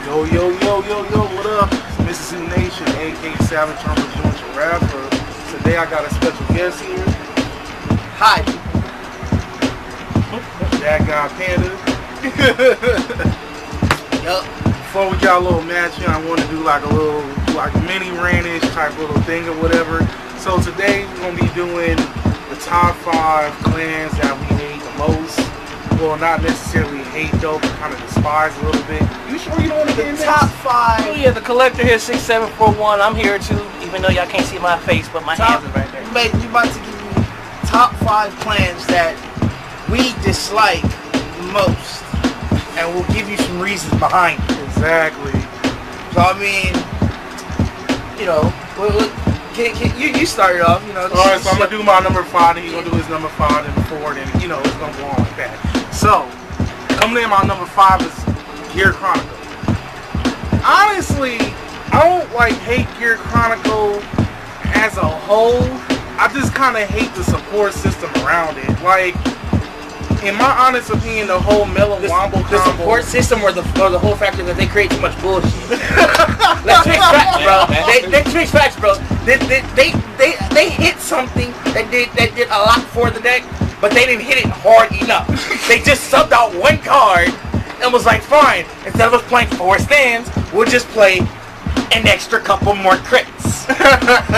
Yo, yo, yo, yo, yo, what up? It's Mississippi Nation, aka Savage Armor Junior Rapper. Today I got a special guest here. Hi. That guy Panda. Yup. Before we got a little match in, I want to do like a little mini rant-ish type little thing or whatever. So today we're gonna be doing the top 5 clans that we hate the most. Well, not necessarily hate though, but kind of despise a little bit. You sure you don't want to get in The top 5. Oh yeah, the collector here, 6741. I'm here too, even though y'all can't see my face, but my hands are right there. Mate, we about to give you top 5 clans that we dislike most, and we'll give you some reasons behind it. Exactly. So I mean, you know, you started off. You know. Alright, so I'm gonna do my number 5, and he's gonna do his number 5 and 4, and you know it's gonna go on like that. So, coming in my number 5 is Gear Chronicle. Honestly, I don't hate Gear Chronicle as a whole. I just kind of hate the support system around it. Like, in my honest opinion, the whole Melon Wombo combo. The support system or the whole factor that they create too much bullshit. Let's fix facts, bro. Let's fix facts, bro. They hit something that did a lot for the deck, but they didn't hit it hard enough. They just subbed out one card and was like, fine, instead of us playing 4 stands, we'll just play an extra couple more crits.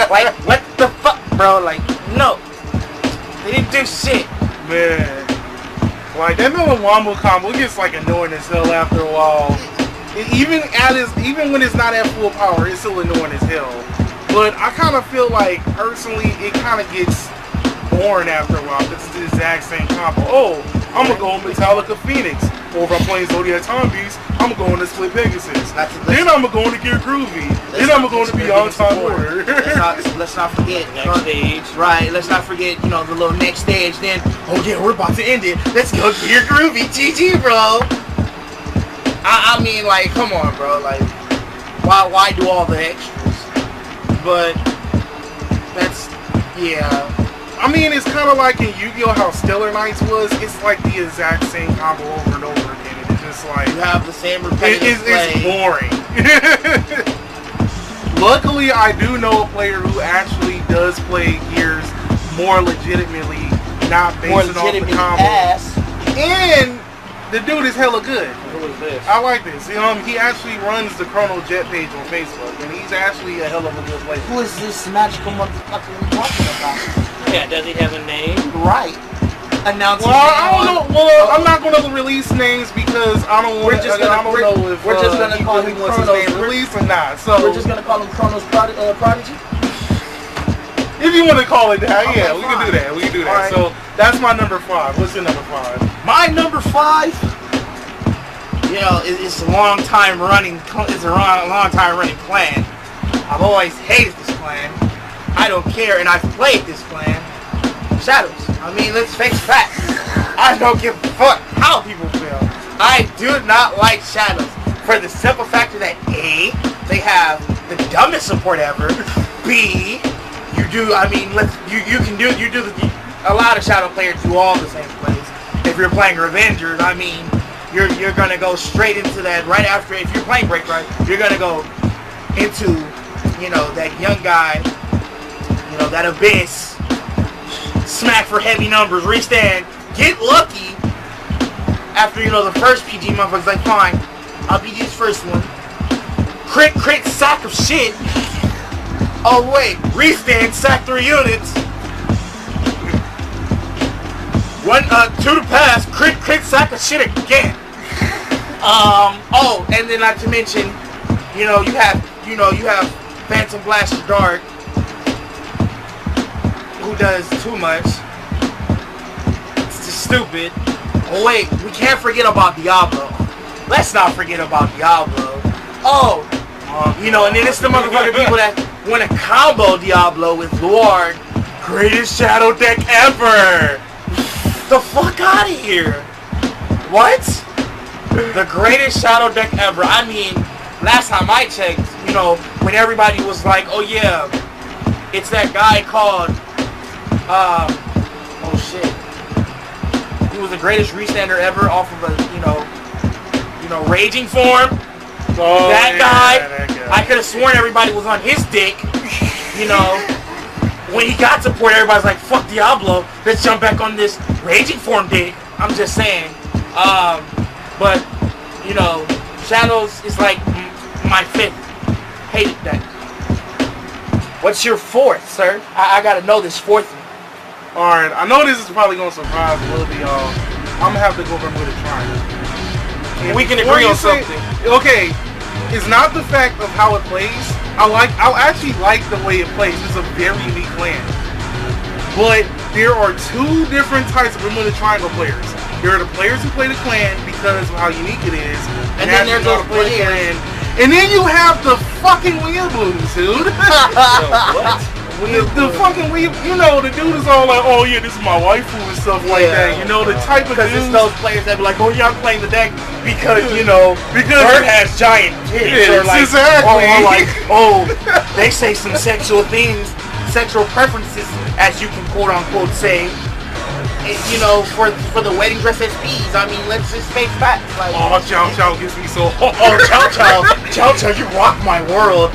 Like, what the fuck, bro? Like, no. They didn't do shit. Man. Like, that Melon Wombo combo gets like annoying as hell after a while. Even when it's not at full power, it's still annoying as hell. But I kind of feel like, personally, it kind of gets boring after a while because it's the exact same combo. Oh, I'm going to go Metallica Phoenix. Or if I'm playing Zodiac Time Beast, I'm going to go into Split Pegasus. Then I'm going to go into Gear Groovy. Then I'm going to be on Time Order. Let's not forget. Next stage. Right, let's not forget, you know, the little next stage. Then, oh yeah, we're about to end it. Let's go Gear Groovy. GG, bro. I mean, like, come on, bro. Like, why do all the extras? But that's, yeah. I mean, it's kind of like in Yu-Gi-Oh! How Stellar Knights was. It's like the exact same combo over and over again. And it's just like, you have the same repetitive play. It's boring. Luckily, I do know a player who actually does play Gears more legitimately, not based off the combo. And the dude is hella good. Who is this? I like this. He actually runs the Chrono Jet page on Facebook, and he's actually a hell of a good player. Who is this magical motherfucker we talking about? Yeah, does he have a name? Right. Announcing. Well, I don't know. Well, I'm not going to release names because I don't want. I don't know if we're just gonna call him Chronos released or not. So we're just gonna call him Chronos Prodigy. If you want to call it that, okay, yeah, we can do that. We can do that. Right. So that's my number 5. What's your number 5? My number 5. You know, it's a long time running. It's a long time running clan. I've always hated this clan. I don't care, and I've played this clan. Shadows. I mean, let's face facts. I don't give a fuck how people feel. I do not like Shadows for the simple factor that A, they have the dumbest support ever. B, a lot of Shadow players do all the same plays. If you're playing Revengers, I mean, you're gonna go straight into that right after. If you're playing Break Right, you're gonna go into, you know, that young guy, you know, that Abyss, smack for heavy numbers, restand, get lucky. After, you know, the first PG motherfucker's like, fine, I'll be this first one. Crit, sack of shit. Oh wait, restand, sack 3 units. 2 to pass, crit, sack of shit again. Oh, and then not to mention, you have Phantom Blaster Dark, who does too much. It's just stupid. Oh wait, we can't forget about Diablo. Let's not forget about Diablo. Oh, you know, and then it's the motherfucking people that want to combo Diablo with Lord, greatest shadow deck ever. The fuck out of here. What? The greatest shadow deck ever. I mean, last time I checked, you know, when everybody was like, oh yeah, it's that guy called, oh shit. He was the greatest restander ever off of a, you know, raging form. Oh, that yeah, guy, that guy. I could have sworn everybody was on his dick. You know, when he got to port, everybody's like, fuck Diablo, let's jump back on this raging form dick. I'm just saying. But, you know, Shadows is like my fifth. Hated that. What's your fourth, sir? I gotta know this fourth one. Alright, I know this is probably gonna surprise a little bit, y'all. I'm gonna have to go Bermuda Triangle. And We can before agree you on say- something. Okay, it's not the fact of how it plays. I actually like the way it plays. It's a very unique land. But there are two different types of Bermuda Triangle players. There are the players who play the clan because of how unique it is, And then there's those play the players. clan. And then you have the fucking weeaboos, dude. What? The fucking you know, the dude is all like, oh yeah, this is my waifu and stuff like that. You know, the type of Because it's dudes. those players that be like, oh yeah, I'm playing the deck because, you know, Because- Bird has giant tits. Yes, or like, exactly. Or like, oh, they say some sexual things, sexual preferences, as you can quote unquote say. You know, for the wedding dress SPs, I mean, let's just face facts. Like, Oh, Chow Chow gets me so hard. oh, Chow Chow, you rock my world.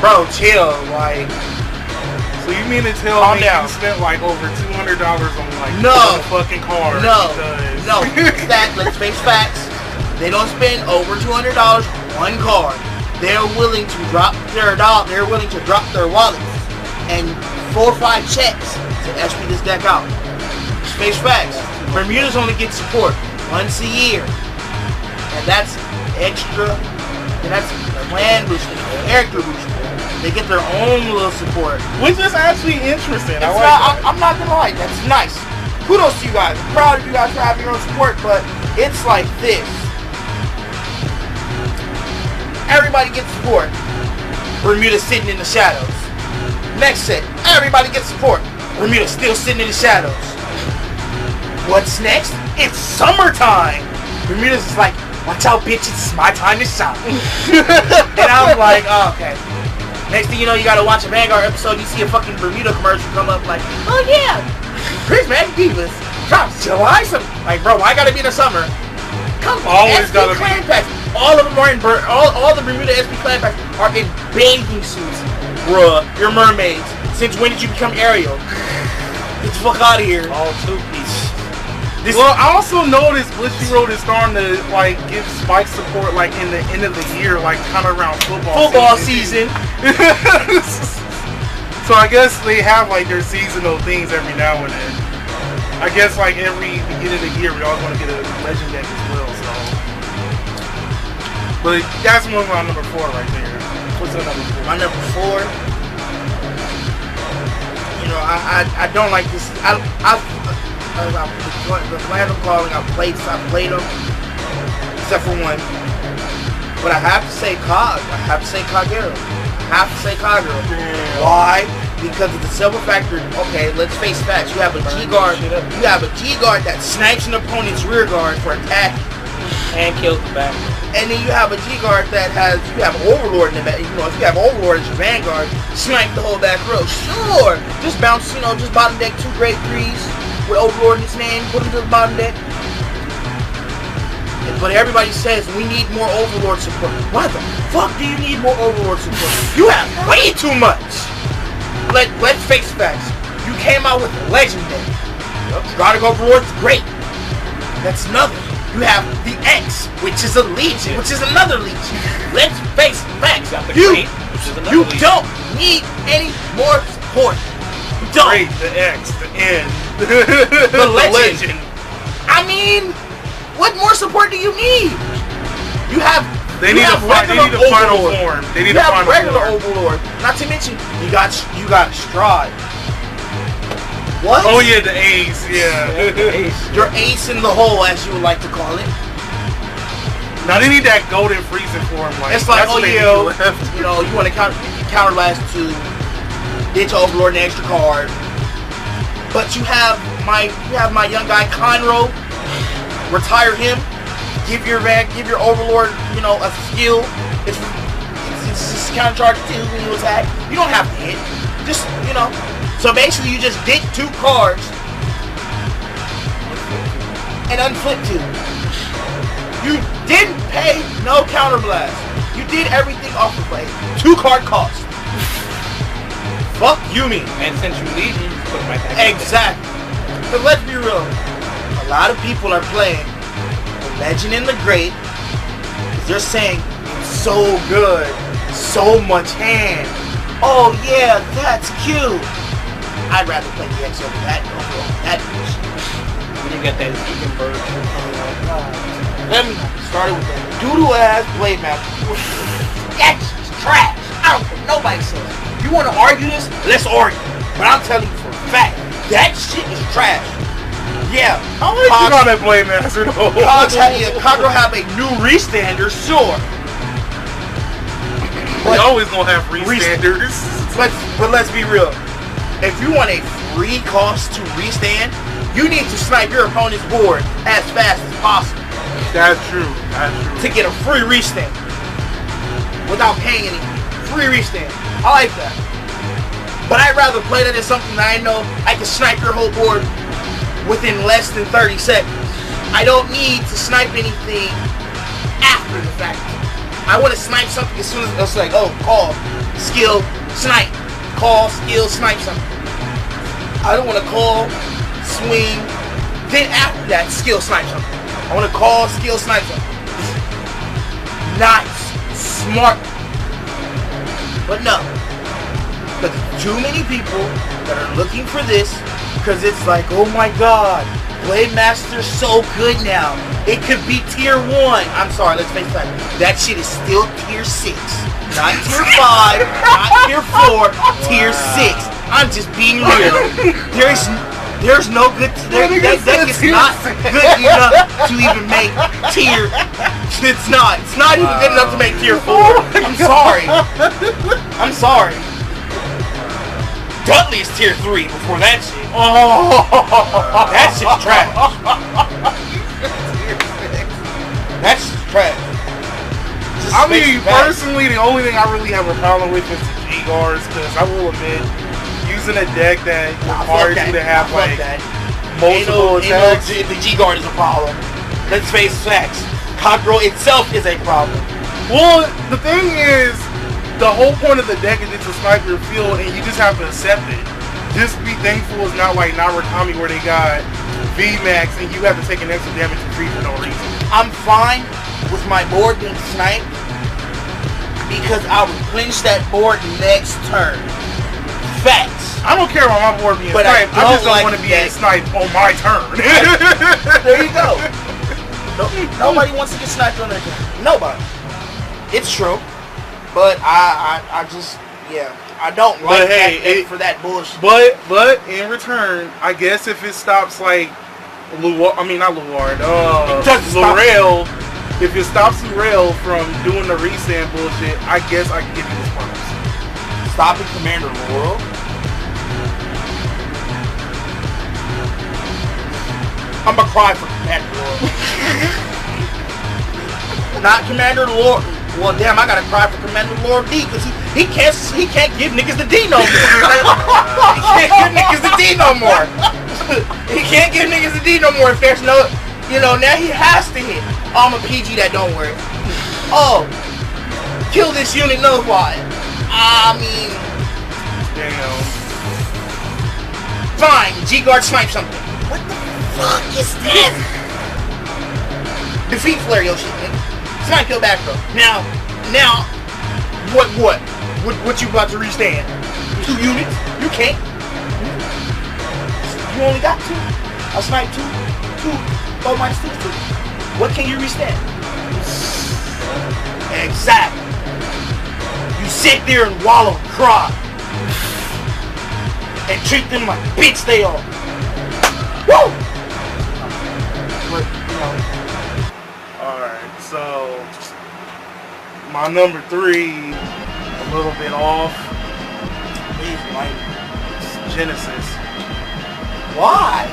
Bro, chill, like. So you mean to tell Calm me down. you spent like over $200 on like No. one fucking car? No, let's face facts. They don't spend over $200 on one card. They're willing to drop their They're willing to drop their wallets and 4 or 5 checks to SP this deck out. Face facts. Bermuda's only get support once a year, and that's extra. And that's land booster, character booster. They get their own little support. Which is actually interesting. I It's like not, that. I'm not gonna lie, that's nice. Kudos to you guys. I'm proud of you guys for having your own support, but it's like this. Everybody gets support. Bermuda's sitting in the shadows. Next set, everybody gets support. Bermuda's still sitting in the shadows. What's next? It's summertime. Bermuda's is like, watch out, bitches, it's my time to shine. And I'm like, oh, okay. Next thing you know, you gotta watch a Vanguard episode, you see a fucking Bermuda commercial come up like, oh yeah, Prismatic Divas drops July some. Like, bro, why gotta be in the summer? Come on, Always SP gotta be. clan packs. All of them are in all the Bermuda SP clan packs are in bathing suits. Bruh, you're mermaids. Since when did you become Ariel? Get the fuck out of here. All two-piece. Well, I also noticed Blitzy Road is starting to like give Spike support like in the end of the year, like kind of around football season. So I guess they have like their seasonal things every now and then. I guess like every beginning of the year we all going to get a legend deck as well. So, but that's one around number 4 right there. What's the number 4? My number 4. You know, I don't like this. The random calling, I played them, except for one. But I have to say Cog. I have to say Kagero. I have to say Kagero. Why? Because of the simple factor. Okay, let's face facts. You have a G guard. You have a G guard that snipes an opponent's rear guard for attack, And kills the back. and then you have a G guard that has you have Overlord in the back. You know, if you have Overlord as your vanguard, snipe the whole back row. Sure, just bounce. You know, just bottom deck 2 Great 3s with Overlord in his name. Put him to the bottom deck. But everybody says we need more Overlord support. Why the fuck do you need more Overlord support? You have way too much. Let's face facts. You came out with a legend deck. Gotta go Overlord's great. That's nothing. You have the X, which is a Legion, which is another Legion. Let's face facts. Got the You Great, which is another you lead. don't need any more support. You don't. Great, the X, the N, The legend. I mean, what more support do you need? You have. They you need have they need a regular final Overlord. form. They need You a have final regular form. Overlord. Not to mention, you got Stride. What? Oh yeah, the Ace, yeah. Your ace in the hole, as you would like to call it. Now they need that golden freezing form. Like It's like, that's oh what they yeah, need left. you know, you want to counterblast to ditch Overlord an extra card, but you have my young guy Conroe. Retire him. Give your Overlord, you know, a skill. It's just counter charge 2 when you attack. You don't have to hit. Just, you know. So basically, you just did 2 cards and unflip 2. You didn't pay no no counterblast. You did everything off of like 2-card cost. Fuck you mean. And since you leave, you just put it right back. Exactly. But let's be real. A lot of people are playing the Legend and the Great because they're saying it's so good, so much hand. Oh yeah, that's cute. I'd rather play the X over that over that bitch. You got that vegan bird. Let me started with that doodle ass blade master. That's trash. I don't care. Nobody says. You want to argue this? Let's argue. But I'm telling you for a fact, that shit is trash. Yeah. How much you on that blade master though? Kagro have a new restander, sure. We always gonna have restanders. But let's be real. If you want a free cost to restand, you need to snipe your opponent's board as fast as possible. That's true. That's true. To get a free restand without paying anything. Free restand. I like that. But I'd rather play that as something that I know I can snipe your whole board within less than 30 seconds. I don't need to snipe anything after the fact. I want to snipe something as soon as it's like, oh, call, skill, snipe. Call, skill, snipe something. I don't want to call, swing, then after that, skill, snipe something. I want to call, skill, snipe something. Nice. Smart. But no. But too many people that are looking for this because it's like, oh my god, Blade Master's so good now. It could be tier 1. I'm sorry, let's face that. That shit is still tier 6. Not tier 5, not tier 4, tier 6. I'm just being real. There's no good. That is not good enough to even make tier. It's not. It's not even good enough to make tier 4. I'm sorry. I'm sorry. Dudley is tier 3 before that shit. Oh, that shit's trash. That's just trash. I mean, personally, the only thing I really have a problem with is the G-Guards, because I will admit, using a deck that requires you to have like multiple attacks. The G-Guard is a problem. Let's face facts. Kagro itself is a problem. Well, the thing is, the whole point of the deck is to snipe your field, and you just have to accept it. Just be thankful it's not like Narukami where they got VMAX and you have to take an extra damage to free for no reason. I'm fine with my board being sniped because I'll replenish that board next turn. Facts. I don't care about my board being sniped. I just don't want to be sniped on my turn. There you go. Nobody wants to get sniped on their turn. Nobody. It's true. But I just, yeah, I don't like that for that bullshit. But in return, I guess if it stops like Lurel, if it stops Lurel from doing the restand bullshit, I guess I can give you this promise. Stopping Commander Lurel? I'm gonna cry for Commander Lurel. Not Commander Lurel. Well, damn, I gotta cry for Commander Lord D because he can't give niggas the D no more. He can't give niggas the D no more. He can't give niggas the D no more if there's no, now he has to hit. Oh, I'm a PG that don't work. Oh, kill this unit, no why. I mean, damn. Fine, G-Guard snipe something. What the fuck is this? Defeat Flare your shit, nigga. Snipe your back row. Now, what you about to restand? 2 units? You can't. You only got 2. I sniped 2. 4 minus 2 is 2. What can you restand? Exactly. You sit there and wallow and cry. And treat them like bitch they are. Woo! But, Alright, so my number 3, a little bit off. It's Genesis. Why?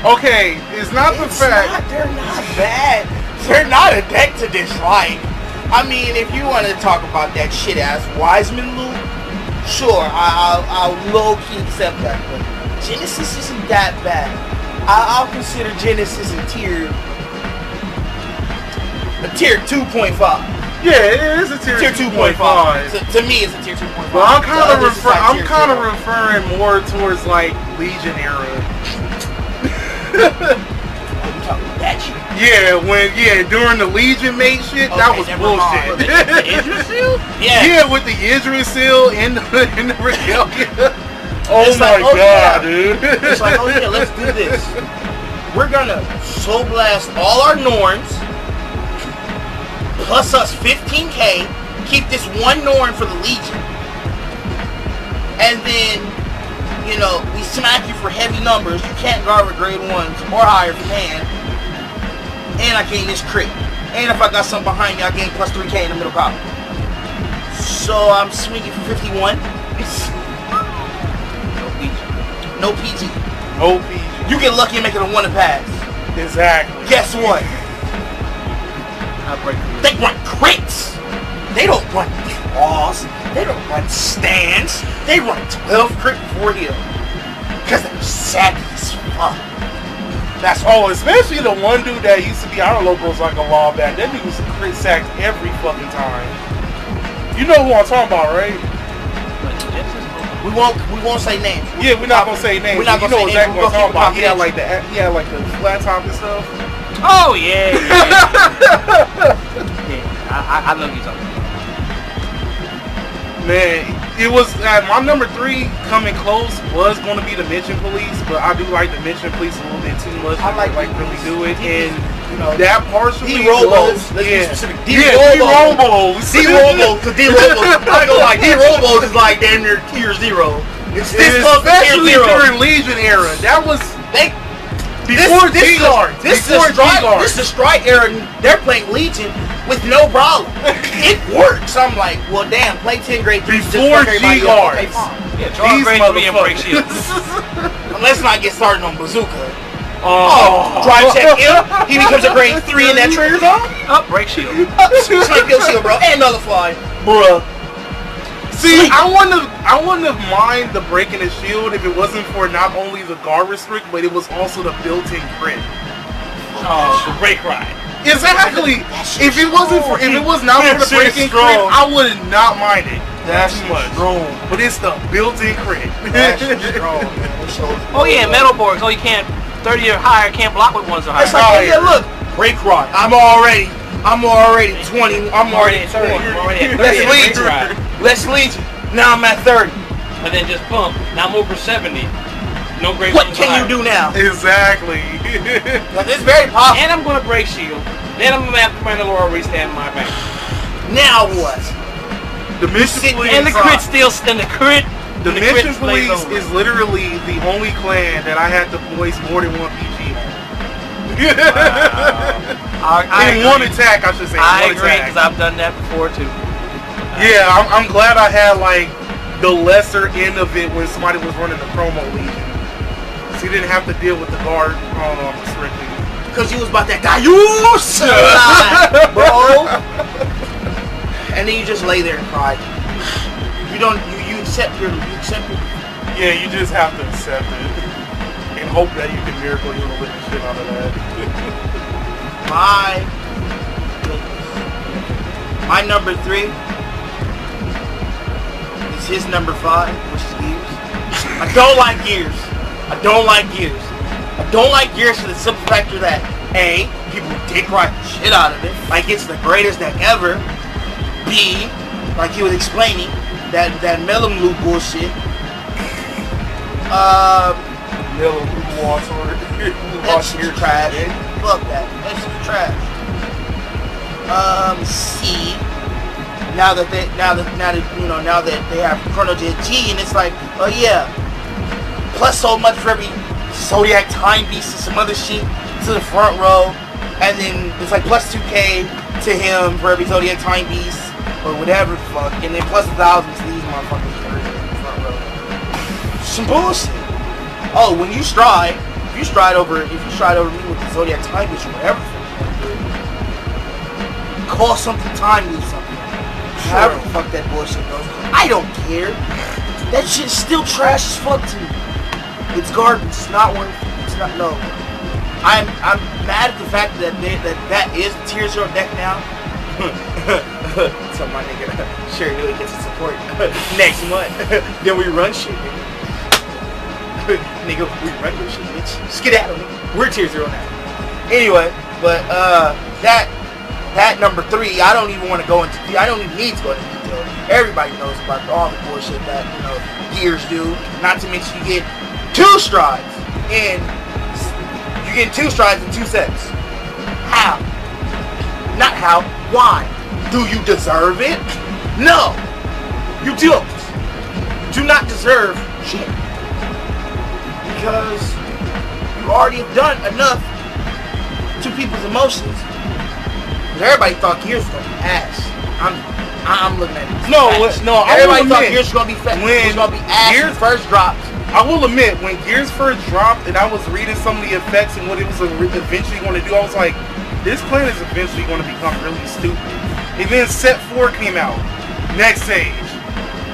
Okay, it's not the fact. They're not bad. They're not a deck to dislike. I mean, if you want to talk about that shit ass Wiseman loop, sure, I'll low-key accept that. But Genesis isn't that bad. I'll consider Genesis a tier a tier 2.5. Yeah, it is a tier 2.5. To me, it's a tier 2.5. Well, I'm kind of referring more towards like Legion era. That shit. Yeah, during the Legion mate shit, that was bullshit. The Israel seal? Yeah, with the Israel seal in the Regalia. Oh It's my like, oh, god, yeah. dude. It's like, oh yeah, let's do this. We're gonna soul blast all our Norns, plus us 15k, keep this one Norn for the Legion. And then, you know, we smack you for heavy numbers. You can't guard with grade 1s or higher from hand. And I gain this crit. And if I got something behind me, I gain plus 3k in the middle column. So I'm swinging for 51. No PG. No PG. You get lucky and make it a 1 to pass. Exactly. Guess what? I break through. They run crits. They don't run draws. They don't run stands. They run 12 crit before heal. Because they're savvy as fuck. That's especially the one dude that used to be our locals like a while back. That dude was crit sacks every fucking time. You know who I'm talking about, right? We won't say names. Yeah, we're not gonna say names. We're not gonna you know say exactly names. what I'm talking about. He He had like the flat top and stuff. Oh yeah. Yeah, I know you're talking about. Man, it was my number 3 coming close was going to be the Mission Police, but I do like the Mission Police a little bit too much. I like really do it, and you know, that partially D-Robos. was Let's be specific. D-Robos. D-Robos, because D-Robos, I go like D-Robos is like damn near tier 0. It's this close to tier Especially 0. during Legion era. That was before This G-Guard. is the strike era. They're playing Legion with no problem. It works. I'm like, well, damn, play 10 grade 3 Before G-Guards. Yeah, draw grade 3 and break shield. Let's not get started on Bazooka. Oh, Drive check him. He becomes a grade 3 and that triggers on. Up, break shield. Snake kill shield, bro, and nullify, bruh. See, I wouldn't have mind the breaking the shield if it wasn't for not only the guard restrict, but it was also the built-in crit. Oh, the break ride. Exactly. If it was not for the breaking crit, I would not mind it. That's too much. strong. But it's the built-in crit. That's strong. Oh yeah, metalborgs. Oh, you can't 30 or higher can't block with 1s or higher. It's like, oh yeah, look, break rod. I'm already 20. I'm already at 20. Let's lead you. Now I'm at 30. And then just pump. Now I'm over 70. No grade. What can you do now? Exactly. It's very possible. And I'm gonna break shield. Then I'm gonna have to find a Laura restand my back. Now what? The Mission Police And the crit still and the crit. The Mission Police is literally the only clan that I had to voice more than one PG on. In one attack, I should say. I agree, because I've done that before too. Yeah, I'm glad I had like the lesser end of it when somebody was running the promo Legion. So you didn't have to deal with the guard strictly. Because you was about that guy, bro. And then you just lay there and cry. You accept your. Yeah, you just have to accept it and hope that you can miracle heal the living shit out of that. My number 3 is his number 5, which is Gears. I don't like Gears. I don't like Gears for the simple factor that A, people dick ride the shit out of it, like it's the greatest deck ever. B, like he was explaining, that Mellum Loop bullshit. Mellum Loop Water. That shit's trash. Fuck that. That shit's trash. C. Now that they have Chrono Jet G, and it's like, oh yeah, plus so much for every Zodiac Time Beast and some other shit to the front row, and then it's like plus 2k to him for every Zodiac Time Beast or whatever the fuck, and then plus 1,000 to these motherfuckers in the front row. Some bullshit. Oh, when you stride, if you stride over me with the Zodiac Time Beast or whatever, call something time me something. However the fuck that bullshit goes. I don't care. That shit's still trash as fuck to me. It's garbage. It's not worth it. It's not, no. I'm mad at the fact that that is the tier 0 deck now. So my nigga, sure really gets the support next month. Then we run shit, nigga. Nigga, we run your shit, bitch. Skedaddle, nigga. We're tier 0 now. Anyway, but that number 3, I don't even want to go into. I don't even need to go into detail. Everybody knows about all the bullshit that gears do. Not to mention you get 2 strides in. You get 2 strides in 2 sets. How? Not how. Why? Do you deserve it? No. You don't. Do not deserve shit. Because you already have done enough to people's emotions. Everybody thought Gears was gonna be ass. I'm looking at it. No. Everybody thought Gears was gonna be fat. It was gonna be ass when it first dropped. I will admit, when Gears first dropped and I was reading some of the effects and what it was eventually going to do, I was like, this plan is eventually going to become really stupid. And then Set 4 came out. Next stage.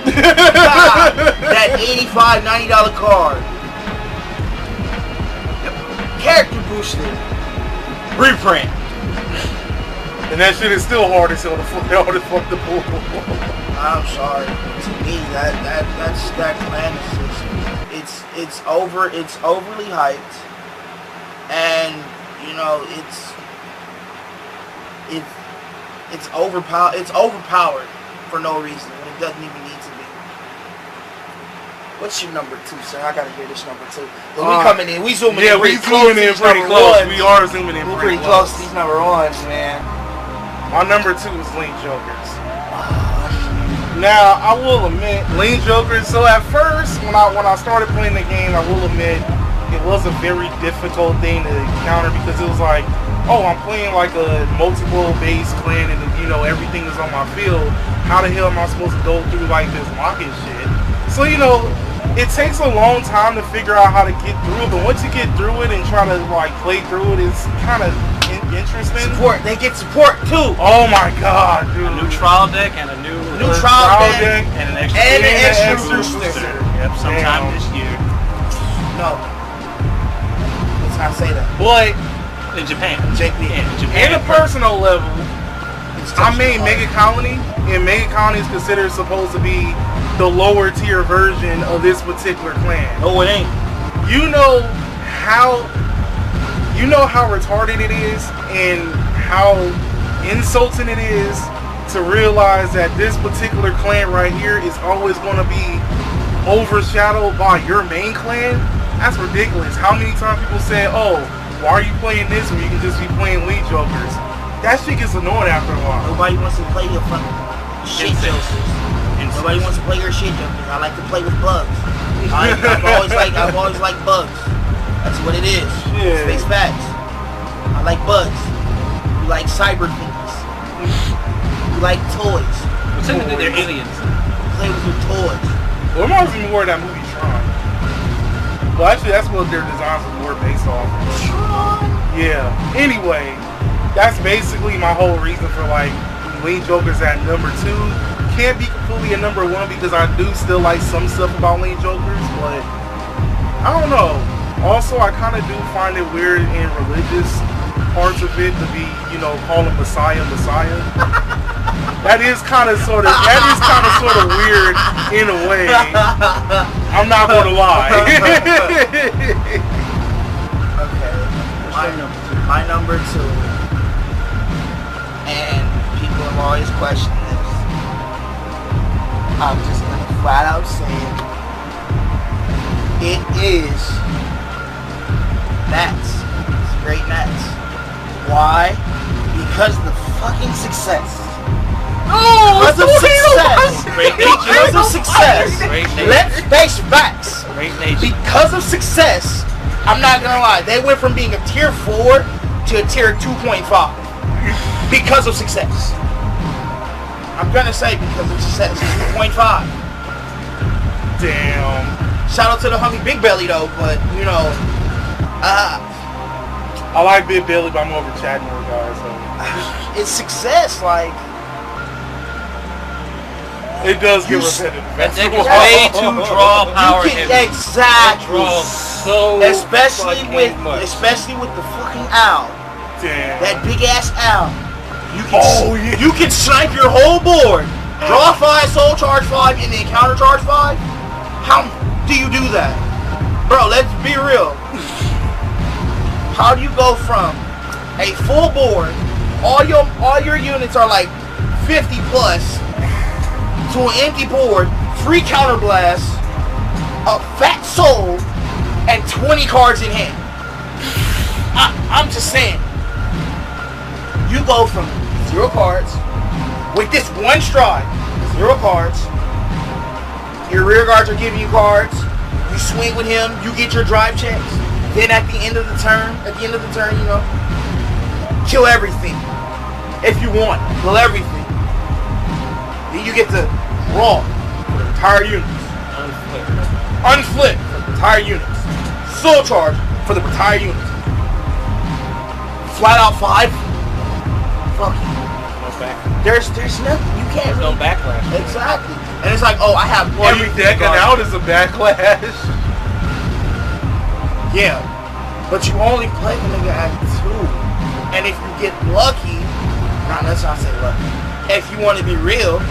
God, that $85, $90 card. Character boosted. Reprint. And that shit is still hard as hell to fuck the pool. I'm sorry. To me, that plan is just it's overly hyped, and it's overpowered for no reason when it doesn't even need to be. What's your number 2, sir? I gotta hear this number 2. But we coming in, we zooming in. Yeah, we zooming in pretty close. We are zooming in pretty close to these number 1s, man. My number 2 is Link Jokers. Now, I will admit, Link Jokers, so at first, when I started playing the game, I will admit, it was a very difficult thing to encounter because it was like, oh, I'm playing like a multiple base clan and, everything is on my field. How the hell am I supposed to go through like this locking shit? So, it takes a long time to figure out how to get through it, but once you get through it and try to like play through it, it's kind of interesting. They get support too. Oh my god, dude. A new trial deck and a new trial deck and an extra booster. Yep, sometime this year. No, let's not say that. But in Japan. In a personal level, I made Mega Colony, and Mega Colony is considered supposed to be the lower tier version of this particular clan. No, it ain't. You know how retarded it is and how insulting it is to realize that this particular clan right here is always going to be overshadowed by your main clan? That's ridiculous. How many times people say, oh, why are you playing this when you can just be playing Lead Jokers? That shit gets annoying after a while. Nobody wants to play your fucking shit jokers. Nobody wants to play your shit jokers. I like to play with bugs. I've always liked bugs. That's what it is. Yeah. Space facts. I like bugs. You like cyber things. You like toys. Technically, they're aliens. Play with your toys. Well, it reminds me more of that movie Tron. Well, actually, that's what their designs were more based off of. Tron? Yeah. Anyway, that's basically my whole reason for like Lead Jokers at number 2. Can't be completely a number 1 because I do still like some stuff about Lead Jokers, but I don't know. Also, I kind of do find it weird in religious parts of it to be, calling Messiah. That is kind of sort of weird in a way. I'm not gonna lie. Okay, my number 2, and people have always questioned this. I'm just gonna flat out say it is Nats. It's great Nats. Why? Because of the fucking success. Because of success. Let's face facts. Because of success, I'm not gonna lie, they went from being a tier 4 to a tier 2.5. Because of success. I'm gonna say because of success, 2.5. Damn. Shout out to the homie Big Belly though, but I like Big Belly, but I'm over chatting with guys. So. It's success, like. It does get repetitive. That deck is way too draw power heavy. Exactly. It draws so especially fucking much. with the fucking owl. Damn. That big ass owl. Yeah. You can snipe your whole board. Draw 5, soul charge 5, and then counter charge 5. How do you do that, bro? Let's be real. How do you go from a full board, all your units are like 50 plus, to an empty board, free counter blast, a fat soul, and 20 cards in hand? I'm just saying. You go from 0 cards with this one stride, 0 cards. Your rear guards are giving you cards. You swing with him. You get your drive checks. Then at the end of the turn, you know, kill everything. If you want, kill everything. Then you get to raw for the entire units. Unflip for the entire units. Soul charge for the entire units. Flat out 5. Fuck you. No back. There's nothing. You can't No really. backlash. Exactly. And it's like, oh, I have Every decking out is a backlash. Yeah. But you only play the nigga at 2. And if you get lucky, let's not say lucky. If you want to be real,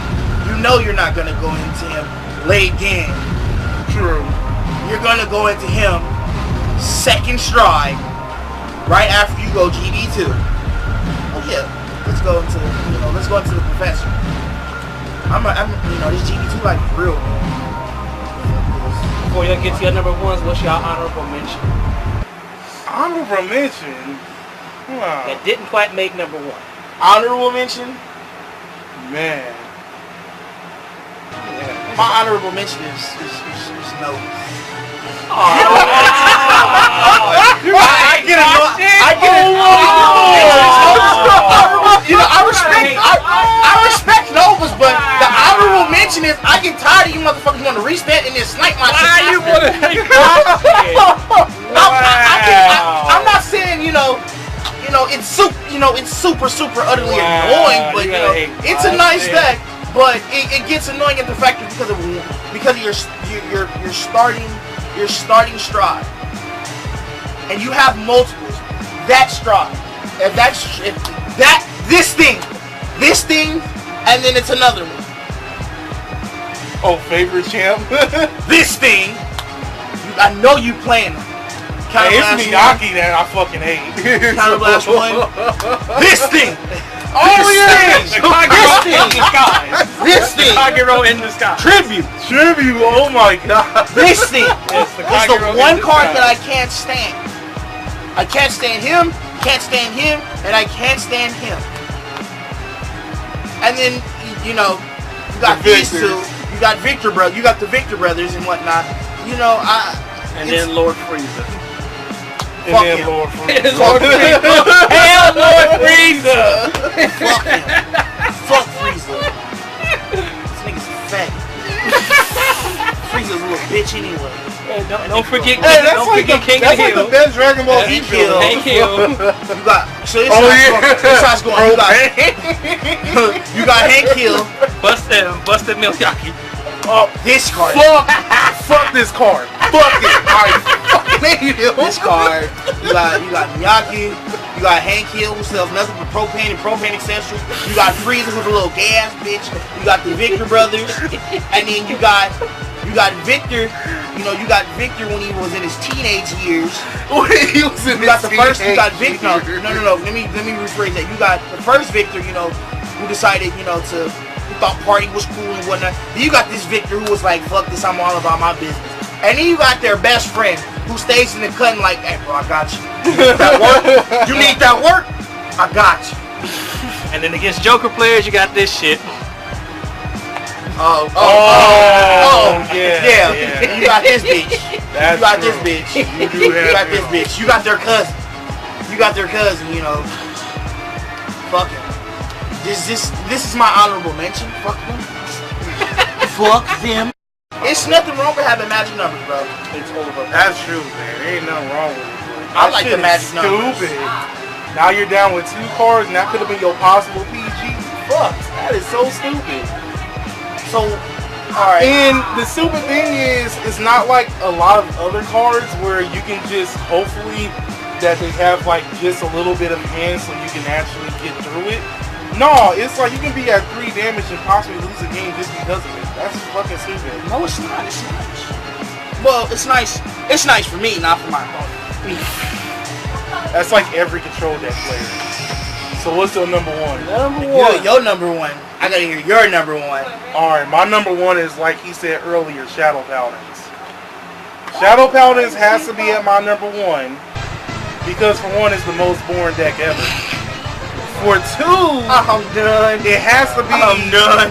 you know you're not going to go into him late game. True. You're going to go into him second stride right after you go GD2. Oh yeah. Let's go into the professor. This GD2 like real, man. Before y'all get to your number ones, what's y'all honorable mention? Honorable mention? That didn't quite make number 1. Honorable mention? Man. Yeah. My honorable mention is no. I get I respect Novas, but the honorable mention is I get tired of you motherfuckers want to reset and then snipe my shit. Why you want to hate I'm not saying it's super utterly annoying, but it's a nice deck. But it gets annoying at the factor because of your starting stride, and you have multiples. That stride, this thing, and then it's another one. Oh, favorite champ? This thing, I know you playing. It's Miyaki that I fucking hate. Counter blast 1. This thing. Oh yeah! This thing. Kagero in the sky. Tribute. Oh my god! This thing Yes, is the one card that I can't stand. I can't stand him. Can't stand him, and I can't stand him. And then you got these two. You got You got the Victor brothers and whatnot. And then Lord Frieza. And then him. Lord Frieza. Hell, Lord Frieza! Fuck Frieza. This nigga's fat. Frieza's a little bitch anyway. Hey, don't forget. Hey, don't forget King of the Hill. the best Dragon Ball Z Hill. Hank Hill. You got this side's going. You got Hank Hill. Busted Miyaki. Oh, this card. Fuck this card. Fuck it. I fucking hate him. This card. You got Miyaki. You got Hank Hill, who sells nothing but propane and propane accessories. You got Frieza, who's a little gay ass bitch. You got the Victor brothers, and then you got Victor. You got Victor when he was in his teenage years. He was in You got the first. You got Victor. No. Let me rephrase that. You got the first Victor. Who decided who thought partying was cool and whatnot. Then you got this Victor who was like, fuck this, I'm all about my business. And then you got their best friend who stays in the cut and like, hey bro, I got you. You need that work? You need that work? I got you. And then against Joker players, you got this shit. Yeah. You got this bitch. That's You got true. this bitch. You do You have got this him. bitch. You got their cousin. Fuck him. This is my honorable mention. Fuck them. Fuck them. It's nothing wrong with having magic numbers, bro. It's over. That's true, man. There ain't nothing wrong with it. I like the magic numbers. Stupid. Now you're down with 2 cards, and that could have been your possible PG. Fuck. That is so stupid. So Alright. And the stupid thing is, it's not like a lot of other cards where you can just hopefully that they have like just a little bit of hand so you can actually get through it. No, it's like you can be at 3 damage and possibly lose a game just because of it. That's fucking stupid. No, it's not. It's nice. Well, it's nice. It's nice for me, not for my opponent. That's like every control deck player. So what's your number one? Your number one. I gotta hear your number one. Alright, my number one is, like he said earlier, Shadow Paladins. Shadow Paladins has to be at my number one because for one, it's the most boring deck ever. For two, I'm done. it has to be. I'm done.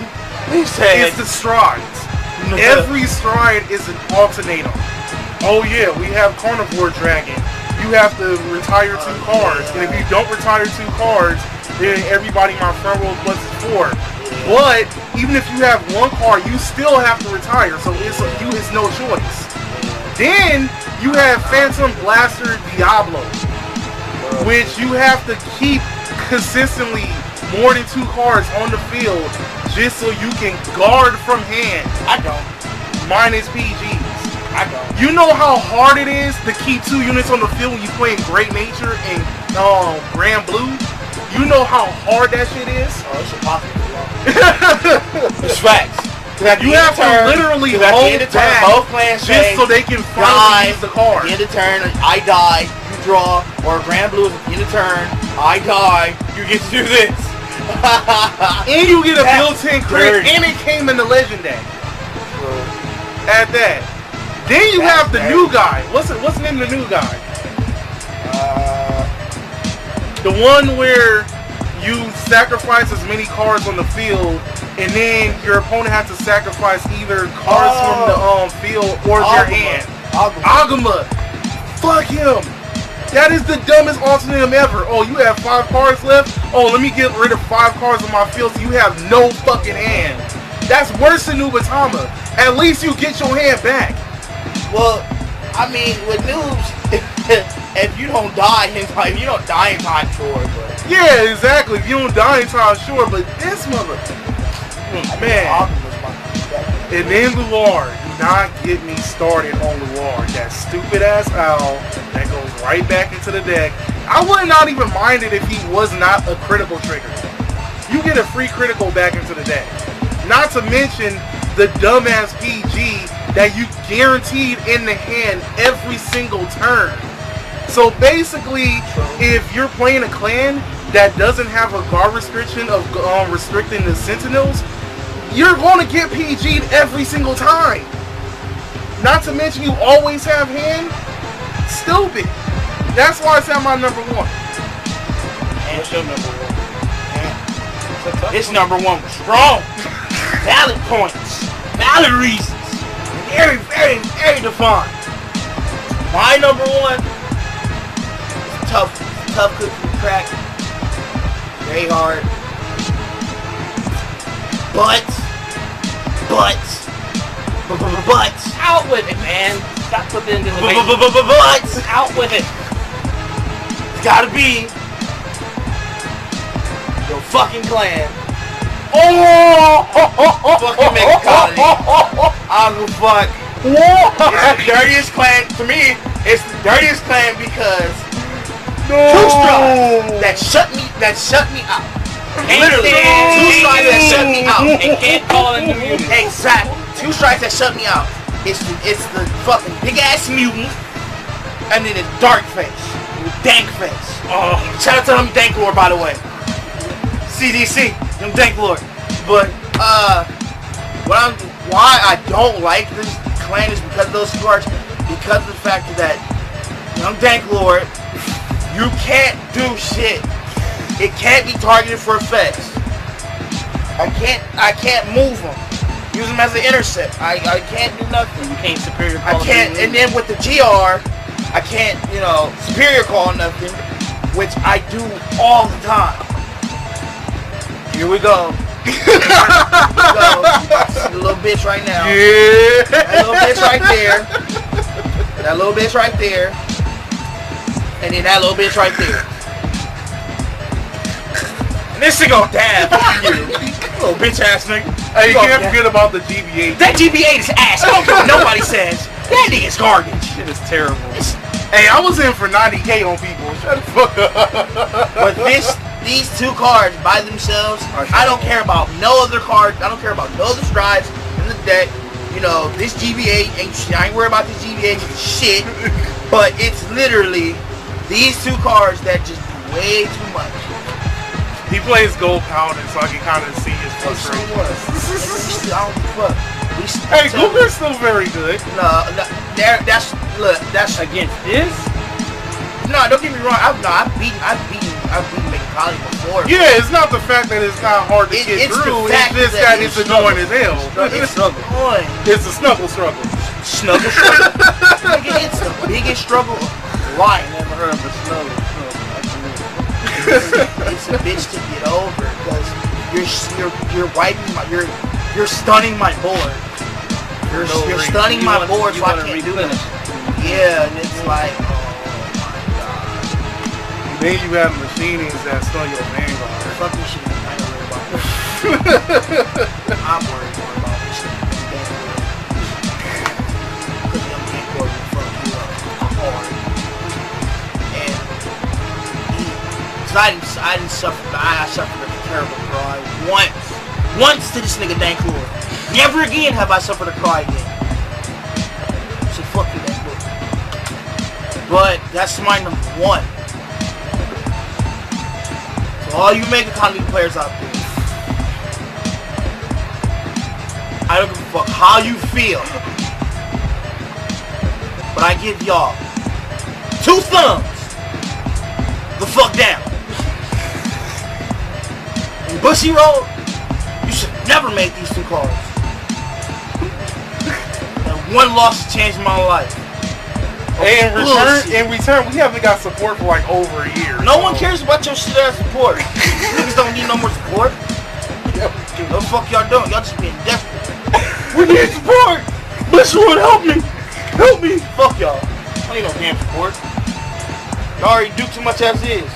It's the strides. Every stride is an alternator. Oh yeah, we have Carnivore Dragon. You have to retire 2 cards, and if you don't retire 2 cards, then everybody in my front row plus 4. But even if you have 1 card, you still have to retire, so it's no choice. Then you have Phantom Blaster Diablo, which you have to keep consistently more than 2 cards on the field just so you can guard from hand. I don't. Minus PGs. I don't. You know how hard it is to keep 2 units on the field when you're playing Great Nature and Grand Blue? You know how hard that shit is? Oh, it's impossible. It's facts. You have to literally hold back both plans just so they can finally use the card. At the end of turn, I die, you draw, or Grand Blue is at the end of turn, I die, you get to do this. And you get a built-in crit, and it came in the Legend deck. At that. Then you have the new guy. What's the name of the new guy? The one where you sacrifice as many cards on the field, and then your opponent has to sacrifice either cards from the field or their hand. Agama. Fuck him. That is the dumbest alternative ever. Oh, you have 5 cards left? Oh, let me get rid of 5 cards on my field so you have no fucking hand. That's worse than Nubatama. At least you get your hand back. Well, I mean, with noobs, if you don't die in time, sure, but... Yeah, exactly. If you don't die in time, sure, but this mother... Man. And then Luar. Do not get me started on Luar. That stupid-ass owl that goes right back into the deck. I would not even mind it if he was not a critical trigger. You get a free critical back into the deck. Not to mention the dumbass PG that you guaranteed in the hand every single turn. So basically, if you're playing a clan that doesn't have a guard restriction of restricting the Sentinels, you're going to get PG'd every single time. Not to mention you always have hand. Stupid. That's why it's at my number one. And what's your number one? His number one was strong. Valid points. Valid reasons. Very, very, very defined. My number one is tough cookie to crack. Very hard. But Out with it, man. Stop putting this away. but Out with it. it's gotta be your fucking clan. Fucking Mega Colony. I don't give a fuck. It's the dirtiest clan. To me, it's the dirtiest clan because two strides that shut me out. Literally, 2 strikes that shut me out. And can't call in the mutant. Exactly. 2 strikes that shut me out. It's the fucking big ass mutant, and then the dark face, dank face. Oh, shout out to him, Dank Lord, by the way. CDC, him Dank Lord. But why I don't like this clan is because of those cards. Because of the fact that young Dank Lord, you can't do shit. It can't be targeted for effects. I can't move him. Use him as an intercept. I can't do nothing. You can't superior I call. can't, and then with the GR, I can't, superior call nothing, which I do all the time. Here we go. That little bitch right now. Yeah. That little bitch right there. That little bitch right there. And then that little bitch right there. And this shit gon' dab on you. Little bitch ass nigga. Hey, you can't forget about the GBA. That GBA is ass. I don't care what nobody says. That nigga's garbage. Shit is terrible. Hey, I was in for 90K on people. Shut the fuck up. But these two cards by themselves, I don't care about no other card. I don't care about no other strides in the deck. You know, this GBA ain't shit. I ain't worried about this GBA shit. But it's literally these two cards that just do way too much. He plays gold pounding, so I can kind of see his frustration. I don't fuck. Hey, Goober's still very good. No, that's Against this? No, don't get me wrong. I've beaten McColly before. Yeah, it's not the fact that it's not hard to get through. It's just that it's annoying as hell. It's annoying. It's a snuggle struggle. Snuggle struggle. Nigga, it's the biggest struggle of life. Never heard of a snuggle. It's a bitch to get over because you're wiping my you're stunning my board. You're stunning my board, so I can't redo finish. Yeah, and it's like, oh my god. Then you have machines that stun your vanguard. Fuck this shit. I ain't worried about this. I'm worried more about this shit. Because your vanguard will fuck you up hard. And I didn't suffer. I suffered a terrible cry once to this nigga Danklor. Never again have I suffered a cry again. So fuck you, Danklor. But that's my number one. So all you Mega Economy players out there, I don't give a fuck how you feel, but I give y'all 2 thumbs the fuck down. In Bushy Road, you should never make these 2 cards. And 1 loss changed my life. And in return, we haven't got support for like over a year. No one cares about your shit ass support. Niggas don't need no more support. What the fuck y'all doing? Y'all just being desperate. We need support! Bushy Road, help me! Help me! Fuck y'all. I need no damn support. Y'all already do too much as is.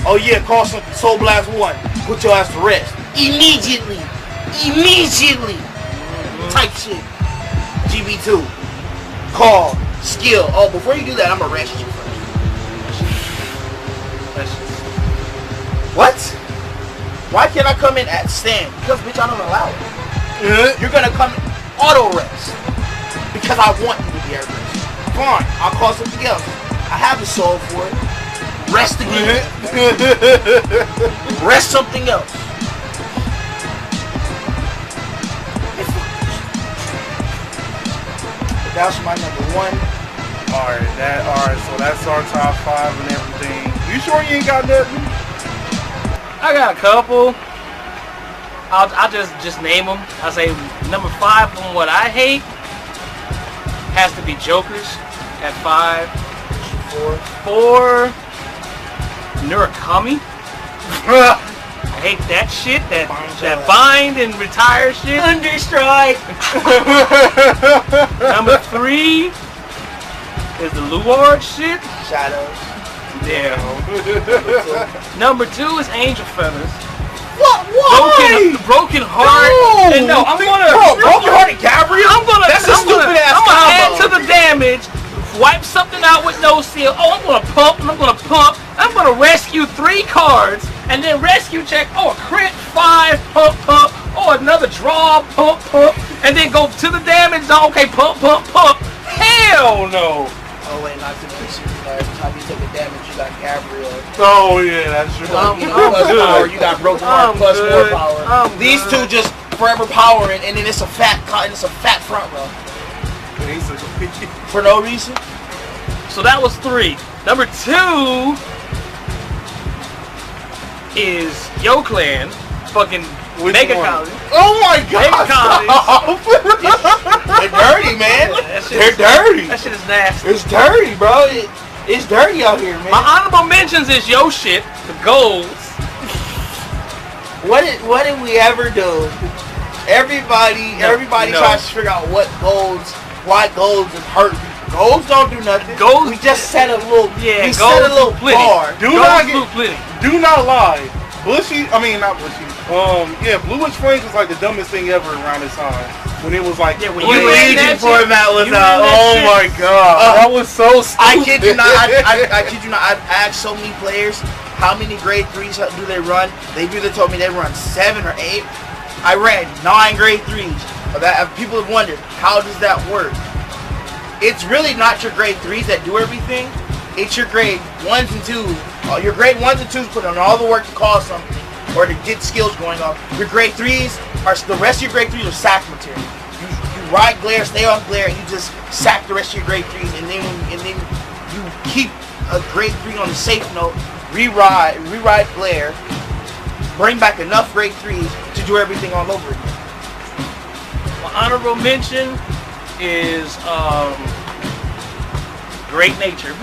Oh yeah, call something Soul Blast 1. Put your ass to rest. Immediately. Type shit. GB2. Call. Skill. Oh, before you do that, I'm gonna arrest you first. What? Why can't I come in at stand? Because bitch, I don't allow it. You're gonna come in auto arrest. Because I want you to be arrested. Fine, I'll call something else. I have the soul for it. Rest again. Rest something else. That's my number 1. Alright, so that's our top 5 and everything. You sure you ain't got nothing? I got a couple. I'll just name them. I'll say number 5 from what I hate has to be Jokers at 5. 4 Murakami. I hate that shit. That bind and retire shit. Understrike. Number 3 is the Luard shit. Shadows. Yeah. Number 2 is Angel Feathers. What? Why? Broken heart. No. And no, I'm gonna. Broken heart and Gabriel. That's a stupid ass I'm gonna add combo. to the damage. Wipe something out with no seal. Oh, I'm gonna pump and I'm gonna pump. I'm gonna rescue 3 cards and then rescue check. Oh, a crit 5, pump. Oh, another draw, pump. And then go to the damage zone. Okay, pump. Hell no. Oh wait, not to mention, every time you take a damage, you got Gabriel. Oh yeah, that's true. Plus power, you got broken heart plus more power. These 2 just forever powering, and then it's a fat front row. Basically. For no reason. So that was 3. Number 2 is Yo Clan, fucking Mega College. Oh my god! They're dirty, man. They're dirty. That shit is nasty. It's dirty, bro. It's dirty out here, man. My honorable mentions is Yo shit, the golds. What did we ever do? Everybody tries to figure out why golds is hurting. Golds don't do nothing. We just set a little bar. Do not lie. Bushy, I mean not Bushy. Yeah, Blue Witch Flames was like the dumbest thing ever around this time. When it was like, Yeah, when When you the ran that agent format was you out. ran that oh shit. my god, that was so stupid. I kid you not. I kid you not. I've asked so many players how many grade 3s do they run. They've either told me they run 7 or 8. I ran 9 grade 3s. People have wondered, how does that work? It's really not your grade 3s that do everything. It's your grade 1s and 2s. Your grade 1s and 2s put on all the work to cause something or to get skills going on. Your grade 3s are the rest of your grade 3s are sack material. You ride glare, stay on glare, and you just sack the rest of your grade 3s, and then you keep a grade 3 on the safe note. Reride glare. Bring back enough grade 3s to do everything all over again. My honorable mention is Great Nature.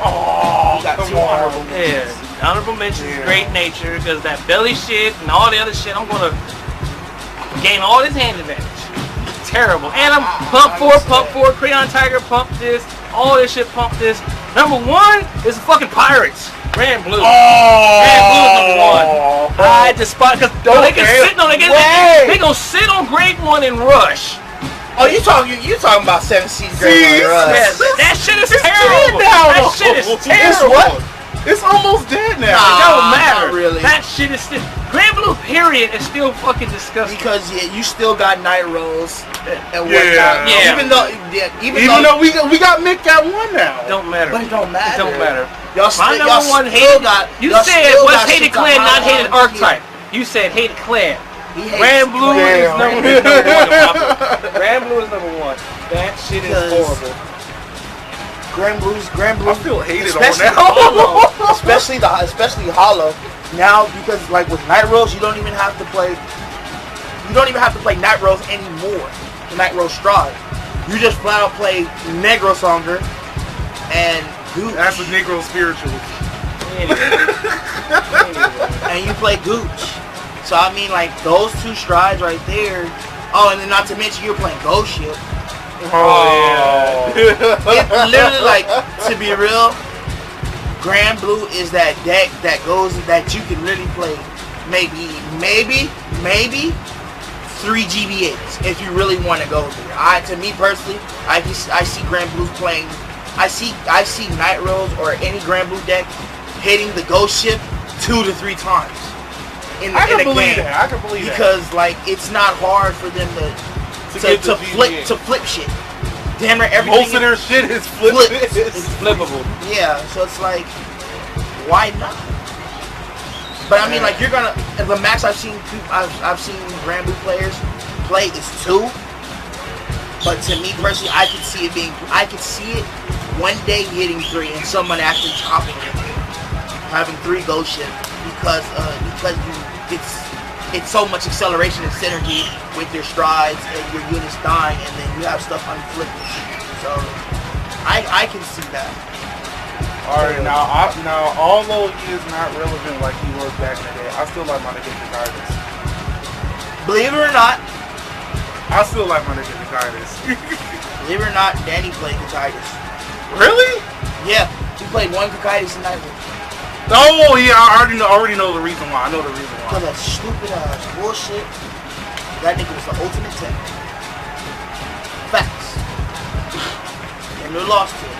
Oh, You got come two honorable on. Yeah, honorable mention is Yeah. Great Nature because that belly shit and all the other shit, I'm gonna gain all this hand advantage. Terrible. And I'm pump 4, Crayon Tiger, pump this, all this shit, pump this. Number 1 is the fucking Pirates. Grand Blue. Grand Blue is number 1. I despise because they can sit on they gonna sit on grade 1 and rush. Oh, you talking about 7 seeds grade 1 Yeah, rush. that shit is It's terrible. dead now, That though. shit is It's terrible. what? It's almost dead now. It don't Nah, matter. not really. That shit is still Grand Blue. Period is still fucking disgusting. Because you still got night rolls and whatnot. Yeah. Even though Even though we got Mick at 1 now. Don't matter. but it don't matter. It don't matter. Y'all My still, number y'all one still hated. got. You y'all said still what's got hated shit clan, got not high hated on archetype. You said hated clan. He hates Grand Blue clan. is Damn. number 1 in my book. Grand Blue is number 1. That shit is Because- horrible. Grand Blue. I feel hated especially on now. Hollow, especially Hollow. Now because like with Night Rolls, you don't even have to play. You don't even have to play Night Rolls anymore. Night Roll Stride. You just flat out play Negro Songer and Gooch. That's a Negro spiritual. And you play Gooch. So I mean, like those 2 strides right there. Oh, and then not to mention you're playing Ghost Ship. Oh, It literally, like, to be real, Grand Blue is that deck that goes that you can really play maybe 3 GBAs if you really want to go there. To me personally, I see Grand Blues playing. I see Night Rolls or any Grand Blue deck hitting the Ghost Ship 2 to 3 times in I a can believe game. that. I can believe Because like it's not hard for them to get the GBA. flip shit. Damn near everything. Most of their shit is flipped. flipped. It's flippable. Yeah, so it's like, why not? But I mean, like you're gonna. The max I've seen Grand Blue players play is 2. But to me personally, I could see it one day hitting 3 and someone actually topping it, having 3 Ghost Ship because it's so much acceleration and synergy with your strides and your units dying, and then you have stuff unflipped. So I can see that. Alright, now although he is not relevant like he was back in the day, I still like my nigga Titus. Believe it or not, I still like my nigga Titus. believe it or not, Danny played Titus. Really? Yeah, he played 1 Titus in Night Roll. Oh yeah, I already know the reason why. I know the reason why. Because that stupid ass bullshit, that nigga was the ultimate tech. Facts. And we lost to it.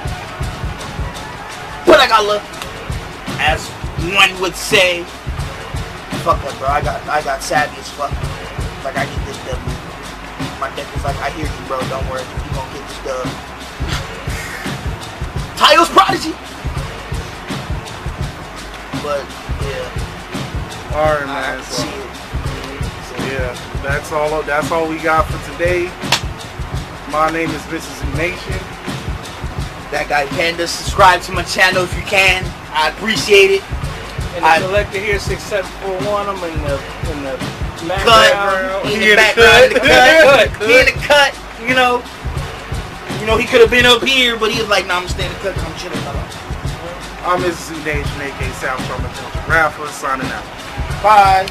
But I got lucky. As one would say. Fuck that, bro. I got savvy as fuck. Like, I get this W. My deck was like, I hear you, bro. Don't worry. You gonna get this dub. Title's Prodigy. But, yeah. Alright, I man. see So it. yeah, that's all we got for today. My name is Mrs. Nation. That guy Panda, subscribe to my channel if you can. I appreciate it. And the selector here 6741. I'm in the Cut. background. He in He the in the background. cut. He in the cut. You know, he could have been up here, but he was like, nah, I'm staying in the cut. I'm chilling. I'm Mrs. Nation, aka South Trauma Rapper, signing out. Bye.